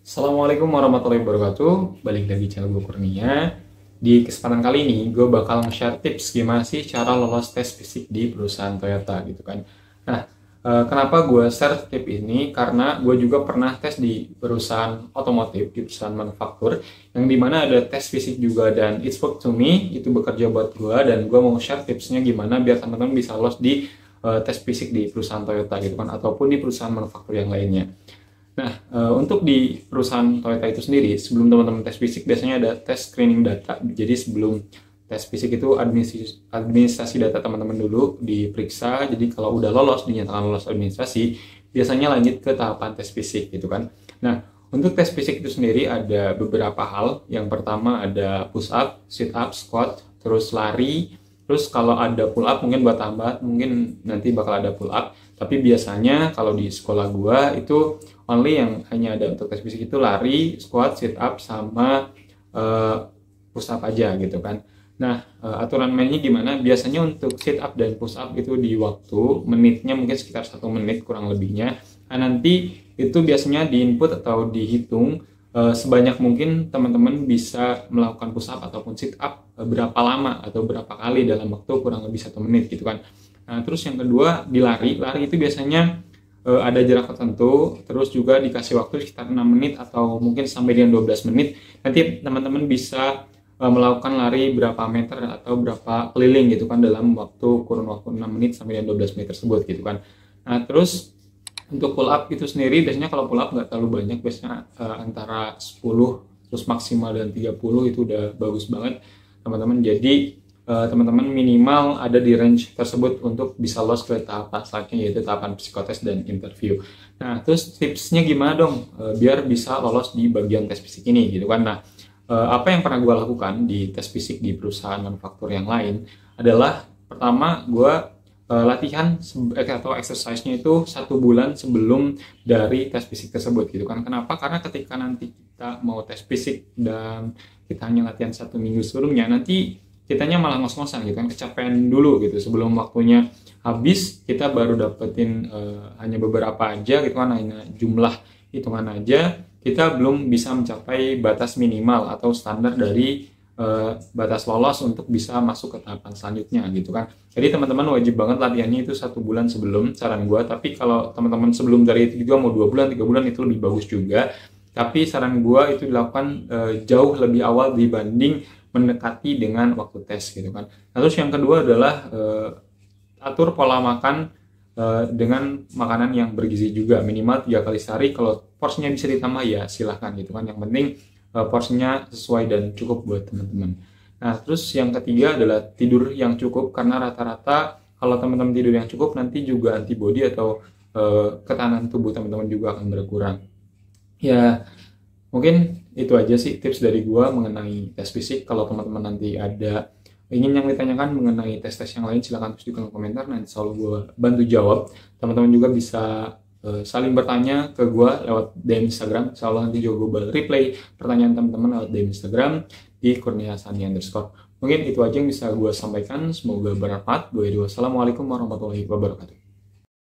Assalamualaikum warahmatullahi wabarakatuh. Balik lagi channel gue Kurnia. Di kesempatan kali ini gue bakal nge-share tips gimana sih cara lolos tes fisik di perusahaan Toyota gitu kan. Nah, kenapa gue share tip ini? Karena gue juga pernah tes di perusahaan otomotif, di perusahaan manufaktur, yang dimana ada tes fisik juga, dan it's work to me, itu bekerja buat gue, dan gue mau share tipsnya gimana biar teman-teman bisa lolos di tes fisik di perusahaan Toyota gitu kan, ataupun di perusahaan manufaktur yang lainnya. Nah, untuk di perusahaan Toyota itu sendiri, sebelum teman-teman tes fisik, biasanya ada tes screening data. Jadi sebelum tes fisik itu administrasi data teman-teman dulu diperiksa. Jadi kalau udah lolos, dinyatakan lolos administrasi, biasanya lanjut ke tahapan tes fisik gitu kan. Nah, untuk tes fisik itu sendiri ada beberapa hal. Yang pertama ada push up, sit up, squat, terus lari. Terus kalau ada pull up mungkin buat tambah, mungkin nanti bakal ada pull up. Tapi biasanya kalau di sekolah gua itu only yang hanya ada untuk tes fisik itu lari, squat, sit up, sama push up aja gitu kan. Nah, aturan mainnya gimana? Biasanya untuk sit up dan push up itu di waktu menitnya mungkin sekitar 1 menit kurang lebihnya. Nah, nanti itu biasanya diinput atau dihitung sebanyak mungkin teman-teman bisa melakukan push up ataupun sit up berapa lama atau berapa kali dalam waktu kurang lebih 1 menit gitu kan. Nah, terus yang kedua di lari itu biasanya ada jarak tertentu, terus juga dikasih waktu sekitar 6 menit atau mungkin sampai dengan 12 menit. Nanti teman-teman bisa melakukan lari berapa meter atau berapa keliling gitu kan dalam kurun waktu 6 menit sampai dengan 12 menit tersebut gitu kan. Nah, terus untuk pull up itu sendiri biasanya kalau pull up nggak terlalu banyak, biasanya antara 10 terus maksimal dan 30 itu udah bagus banget teman-teman. Jadi teman-teman minimal ada di range tersebut untuk bisa lolos ke tahapan selanjutnya, yaitu tahapan psikotes dan interview. Nah, terus tipsnya gimana dong biar bisa lolos di bagian tes fisik ini gitu kan. Nah, apa yang pernah gue lakukan di tes fisik di perusahaan manufaktur yang lain adalah pertama gue latihan atau exercise-nya itu 1 bulan sebelum dari tes fisik tersebut gitu kan. Kenapa? Karena ketika nanti kita mau tes fisik dan kita hanya latihan 1 minggu sebelumnya, nanti kitanya malah ngos-ngosan gitu kan, kecapean dulu gitu. Sebelum waktunya habis, kita baru dapetin hanya beberapa aja gitu kan, hanya jumlah hitungan aja. Kita belum bisa mencapai batas minimal atau standar dari batas lolos untuk bisa masuk ke tahapan selanjutnya gitu kan. Jadi teman-teman wajib banget latihannya itu 1 bulan sebelum, saran gue. Tapi kalau teman-teman sebelum dari itu juga mau 2 bulan, 3 bulan itu lebih bagus juga. Tapi saran gue itu dilakukan jauh lebih awal dibanding mendekati dengan waktu tes gitu kan. Nah, terus yang kedua adalah atur pola makan dengan makanan yang bergizi juga, minimal 3 kali sehari. Kalau porsinya bisa ditambah ya silahkan gitu kan. Yang penting porsinya sesuai dan cukup buat teman-teman. Nah, terus yang ketiga adalah tidur yang cukup, karena rata-rata kalau teman-teman tidur yang cukup nanti juga antibodi atau ketahanan tubuh teman-teman juga akan berkurang. Ya, mungkin itu aja sih tips dari gua mengenai tes fisik. Kalau teman-teman nanti ada ingin yang ditanyakan mengenai tes-tes yang lain, silahkan tulis di kolom komentar, nanti selalu gua bantu jawab. Teman-teman juga bisa saling bertanya ke gua lewat DM Instagram. Insyaallah nanti juga gua bakal reply pertanyaan teman-teman lewat DM Instagram di @kurniasani_. Mungkin itu aja yang bisa gua sampaikan, semoga bermanfaat. Wassalamualaikum warahmatullahi wabarakatuh.